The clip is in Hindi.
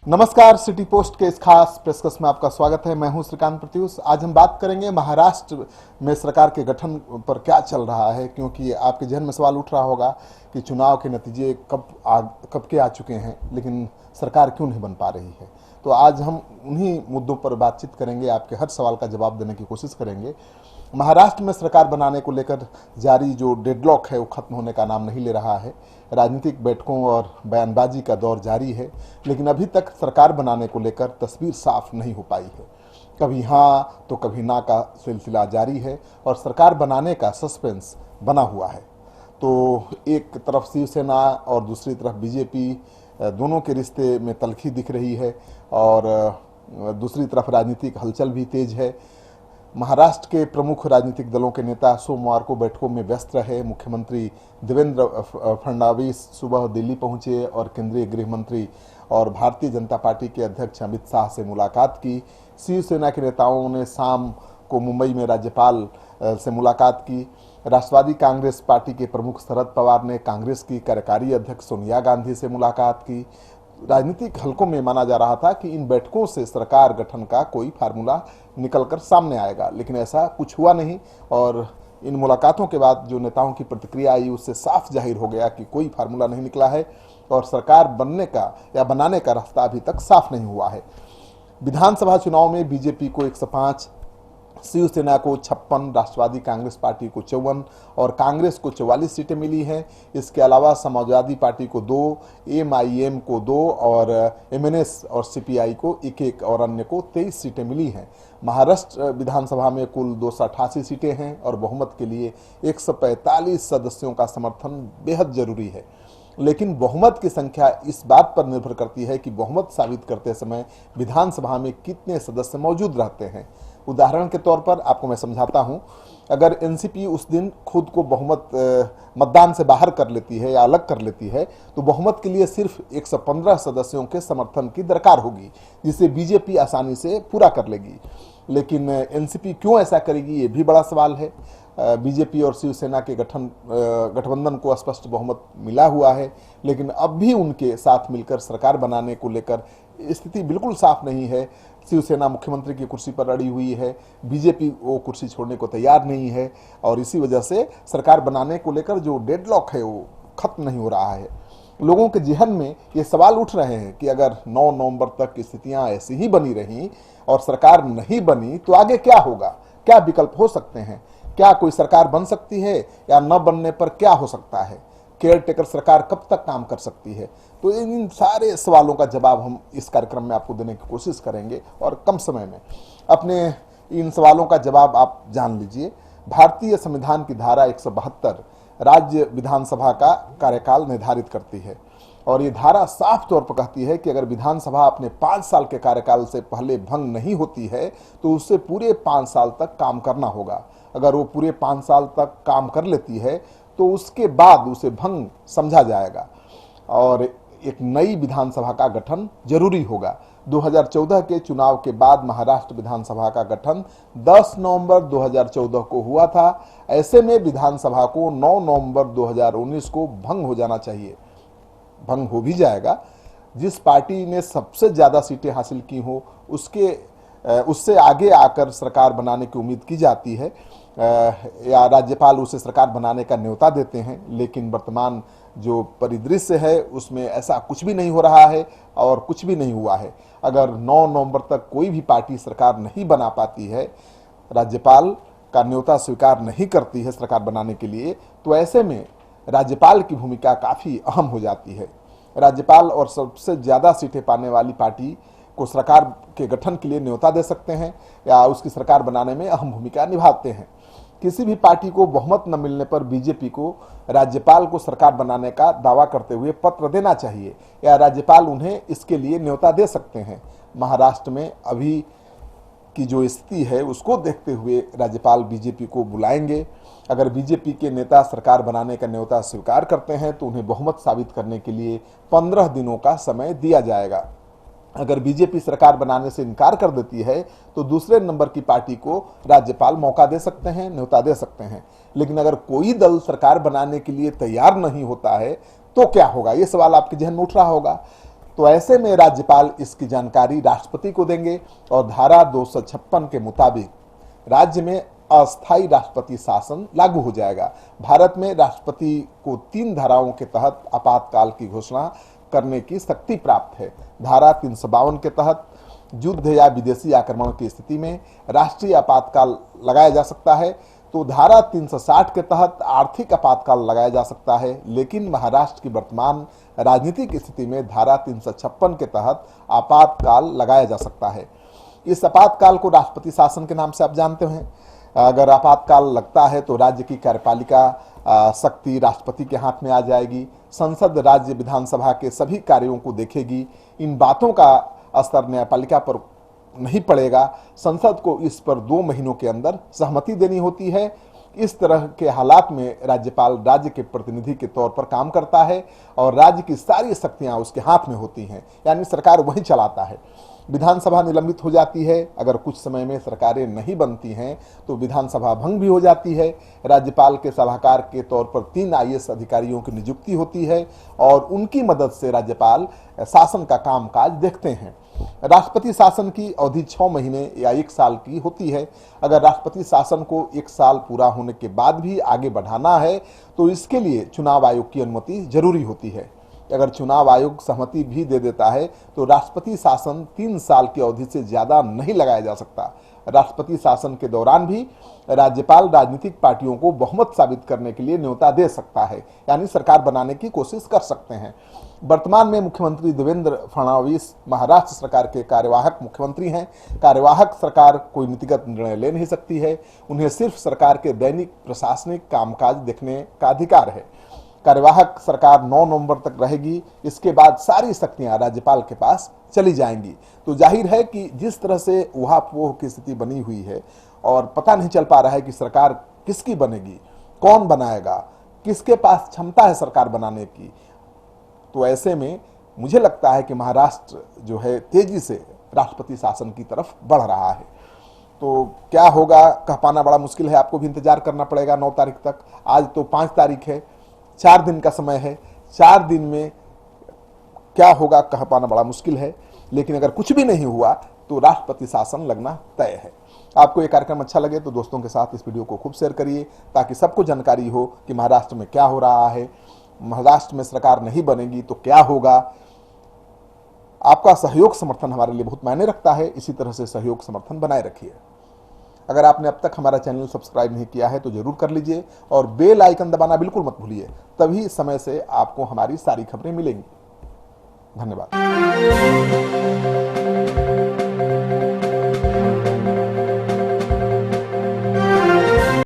नमस्कार, सिटी पोस्ट के इस खास प्रेसकस में आपका स्वागत है। मैं हूं श्रीकांत प्रत्युष। आज हम बात करेंगे महाराष्ट्र में सरकार के गठन पर क्या चल रहा है, क्योंकि आपके जहन में सवाल उठ रहा होगा कि चुनाव के नतीजे कब के आ चुके हैं, लेकिन सरकार क्यों नहीं बन पा रही है। तो आज हम उन्हीं मुद्दों पर बातचीत करेंगे, आपके हर सवाल का जवाब देने की कोशिश करेंगे। महाराष्ट्र में सरकार बनाने को लेकर जारी जो डेडलॉक है वो खत्म होने का नाम नहीं ले रहा है। राजनीतिक बैठकों और बयानबाजी का दौर जारी है, लेकिन अभी तक सरकार बनाने को लेकर तस्वीर साफ नहीं हो पाई है। कभी हाँ तो कभी ना का सिलसिला जारी है और सरकार बनाने का सस्पेंस बना हुआ है। तो एक तरफ शिवसेना और दूसरी तरफ बीजेपी, दोनों के रिश्ते में तल्खी दिख रही है और दूसरी तरफ राजनीतिक हलचल भी तेज है। महाराष्ट्र के प्रमुख राजनीतिक दलों के नेता सोमवार को बैठकों में व्यस्त रहे। मुख्यमंत्री देवेंद्र फडणवीस सुबह दिल्ली पहुंचे और केंद्रीय गृह मंत्री और भारतीय जनता पार्टी के अध्यक्ष अमित शाह से मुलाकात की। शिवसेना के नेताओं ने शाम को मुंबई में राज्यपाल से मुलाकात की। राष्ट्रवादी कांग्रेस पार्टी के प्रमुख शरद पवार ने कांग्रेस की कार्यकारी अध्यक्ष सोनिया गांधी से मुलाकात की। राजनीतिक हलकों में माना जा रहा था कि इन बैठकों से सरकार गठन का कोई फार्मूला निकलकर सामने आएगा, लेकिन ऐसा कुछ हुआ नहीं। और इन मुलाकातों के बाद जो नेताओं की प्रतिक्रिया आई उससे साफ जाहिर हो गया कि कोई फार्मूला नहीं निकला है और सरकार बनने का या बनाने का रास्ता अभी तक साफ नहीं हुआ है। विधानसभा चुनाव में बीजेपी को 105, शिवसेना को 56, राष्ट्रवादी कांग्रेस पार्टी को 54 और कांग्रेस को 44 सीटें मिली हैं। इसके अलावा समाजवादी पार्टी को 2, एमआईएम को 2 और एमएनएस और सीपीआई को 1-1 और अन्य को 23 सीटें मिली हैं। महाराष्ट्र विधानसभा में कुल 288 सीटें हैं और बहुमत के लिए 145 सदस्यों का समर्थन बेहद जरूरी है। लेकिन बहुमत की संख्या इस बात पर निर्भर करती है कि बहुमत साबित करते समय विधानसभा में कितने सदस्य मौजूद रहते हैं। उदाहरण के तौर पर आपको मैं समझाता हूं, अगर एनसीपी उस दिन खुद को बहुमत मतदान से बाहर कर लेती है या अलग कर लेती है तो बहुमत के लिए सिर्फ 115 सदस्यों के समर्थन की दरकार होगी, जिसे बीजेपी आसानी से पूरा कर लेगी। लेकिन एनसीपी क्यों ऐसा करेगी, ये भी बड़ा सवाल है। बीजेपी और शिवसेना के गठबंधन को स्पष्ट बहुमत मिला हुआ है, लेकिन अब भी उनके साथ मिलकर सरकार बनाने को लेकर स्थिति बिल्कुल साफ नहीं है। शिवसेना मुख्यमंत्री की कुर्सी पर अड़ी हुई है, बीजेपी वो कुर्सी छोड़ने को तैयार नहीं है और इसी वजह से सरकार बनाने को लेकर जो डेडलॉक है वो खत्म नहीं हो रहा है। लोगों के जहन में ये सवाल उठ रहे हैं कि अगर 9 नवंबर तक स्थितियां ऐसी ही बनी रही और सरकार नहीं बनी तो आगे क्या होगा, क्या विकल्प हो सकते हैं, क्या कोई सरकार बन सकती है या न बनने पर क्या हो सकता है, केयर टेकर सरकार कब तक काम कर सकती है। तो इन सारे सवालों का जवाब हम इस कार्यक्रम में आपको देने की कोशिश करेंगे और कम समय में। अपने इन सवालों का जवाब आप जान लीजिए। भारतीय संविधान की धारा 172 राज्य विधानसभा का कार्यकाल निर्धारित करती है और ये धारा साफ तौर पर कहती है कि अगर विधानसभा अपने 5 साल के कार्यकाल से पहले भंग नहीं होती है तो उससे पूरे 5 साल तक काम करना होगा। अगर वो पूरे 5 साल तक काम कर लेती है तो उसके बाद उसे भंग समझा जाएगा और एक नई विधानसभा का गठन जरूरी होगा। 2014 के चुनाव के बाद महाराष्ट्र विधानसभा का गठन 10 नवंबर 2014 को हुआ था। ऐसे में विधानसभा को 9 नवंबर 2019 को भंग हो जाना चाहिए। भंग हो भी जाएगा। जिस पार्टी ने सबसे ज्यादा सीटें हासिल की हो उससे आगे आकर सरकार बनाने की उम्मीद की जाती है या राज्यपाल उसे सरकार बनाने का न्योता देते हैं, लेकिन वर्तमान जो परिदृश्य है उसमें ऐसा कुछ भी नहीं हो रहा है और कुछ भी नहीं हुआ है। अगर 9 नवंबर तक कोई भी पार्टी सरकार नहीं बना पाती है, राज्यपाल का न्योता स्वीकार नहीं करती है सरकार बनाने के लिए, तो ऐसे में राज्यपाल की भूमिका काफी अहम हो जाती है। राज्यपाल और सबसे ज्यादा सीटें पाने वाली पार्टी को सरकार के गठन के लिए न्योता दे सकते हैं या उसकी सरकार बनाने में अहम भूमिका निभाते हैं। किसी भी पार्टी को बहुमत न मिलने पर बीजेपी को राज्यपाल को सरकार बनाने का दावा करते हुए पत्र देना चाहिए या राज्यपाल उन्हें इसके लिए न्योता दे सकते हैं। महाराष्ट्र में अभी की जो स्थिति है उसको देखते हुए राज्यपाल बीजेपी को बुलाएंगे। अगर बीजेपी के नेता सरकार बनाने का न्योता स्वीकार करते हैं तो उन्हें बहुमत साबित करने के लिए 15 दिनों का समय दिया जाएगा। अगर बीजेपी सरकार बनाने से इनकार कर देती है तो दूसरे नंबर की पार्टी को राज्यपाल मौका दे सकते हैं, न्योता दे सकते हैं। लेकिन अगर कोई दल सरकार बनाने के लिए तैयार नहीं होता है तो क्या होगा, ये सवाल आपके जहन में उठ रहा होगा। तो ऐसे में राज्यपाल इसकी जानकारी राष्ट्रपति को देंगे और धारा 256 के मुताबिक राज्य में अस्थायी राष्ट्रपति शासन लागू हो जाएगा। भारत में राष्ट्रपति को 3 धाराओं के तहत आपातकाल की घोषणा करने की शक्ति प्राप्त है। धारा 352 के तहत युद्ध या विदेशी आक्रमण की स्थिति में राष्ट्रीय आपातकाल लगाया जा सकता है, तो धारा 360 के तहत आर्थिक आपातकाल लगाया जा सकता है। लेकिन महाराष्ट्र की वर्तमान राजनीतिक स्थिति में धारा 356 के तहत आपातकाल लगाया जा सकता है। इस आपातकाल को राष्ट्रपति शासन के नाम से आप जानते हैं। अगर आपातकाल लगता है तो राज्य की कार्यपालिका शक्ति राष्ट्रपति के हाथ में आ जाएगी। संसद राज्य विधानसभा के सभी कार्यों को देखेगी। इन बातों का असर न्यायपालिका पर नहीं पड़ेगा। संसद को इस पर 2 महीनों के अंदर सहमति देनी होती है। इस तरह के हालात में राज्यपाल राज्य के प्रतिनिधि के तौर पर काम करता है और राज्य की सारी शक्तियां उसके हाथ में होती हैं, यानी सरकार वही चलाता है। विधानसभा निलंबित हो जाती है। अगर कुछ समय में सरकारें नहीं बनती हैं तो विधानसभा भंग भी हो जाती है। राज्यपाल के सलाहकार के तौर पर 3 IAS अधिकारियों की नियुक्ति होती है और उनकी मदद से राज्यपाल शासन का कामकाज देखते हैं। राष्ट्रपति शासन की अवधि 6 महीने या 1 साल की होती है। अगर राष्ट्रपति शासन को 1 साल पूरा होने के बाद भी आगे बढ़ाना है तो इसके लिए चुनाव आयोग की अनुमति जरूरी होती है। अगर चुनाव आयोग सहमति भी दे देता है तो राष्ट्रपति शासन 3 साल की अवधि से ज्यादा नहीं लगाया जा सकता। राष्ट्रपति शासन के दौरान भी राज्यपाल राजनीतिक पार्टियों को बहुमत साबित करने के लिए न्योता दे सकता है, यानी सरकार बनाने की कोशिश कर सकते हैं। वर्तमान में मुख्यमंत्री देवेंद्र फडणवीस महाराष्ट्र सरकार के कार्यवाहक मुख्यमंत्री हैं। कार्यवाहक सरकार कोई नीतिगत निर्णय ले नहीं सकती है। उन्हें सिर्फ सरकार के दैनिक प्रशासनिक कामकाज देखने का अधिकार है। कार्यवाहक सरकार 9 नवंबर तक रहेगी। इसके बाद सारी शक्तियां राज्यपाल के पास चली जाएंगी। तो जाहिर है कि जिस तरह से ऊहापोह की स्थिति बनी हुई है और पता नहीं चल पा रहा है कि सरकार किसकी बनेगी, कौन बनाएगा, किसके पास क्षमता है सरकार बनाने की, तो ऐसे में मुझे लगता है कि महाराष्ट्र जो है तेजी से राष्ट्रपति शासन की तरफ बढ़ रहा है। तो क्या होगा कह पाना बड़ा मुश्किल है। आपको भी इंतजार करना पड़ेगा 9 तारीख तक। आज तो 5 तारीख है, 4 दिन का समय है। 4 दिन में क्या होगा कह पाना बड़ा मुश्किल है, लेकिन अगर कुछ भी नहीं हुआ तो राष्ट्रपति शासन लगना तय है। आपको ये कार्यक्रम अच्छा लगे तो दोस्तों के साथ इस वीडियो को खूब शेयर करिए ताकि सबको जानकारी हो कि महाराष्ट्र में क्या हो रहा है। महाराष्ट्र में सरकार नहीं बनेगी तो क्या होगा। आपका सहयोग समर्थन हमारे लिए बहुत मायने रखता है। इसी तरह से सहयोग समर्थन बनाए रखिए। अगर आपने अब तक हमारा चैनल सब्सक्राइब नहीं किया है तो जरूर कर लीजिए और बेल आइकन दबाना बिल्कुल मत भूलिए, तभी समय से आपको हमारी सारी खबरें मिलेंगी। धन्यवाद।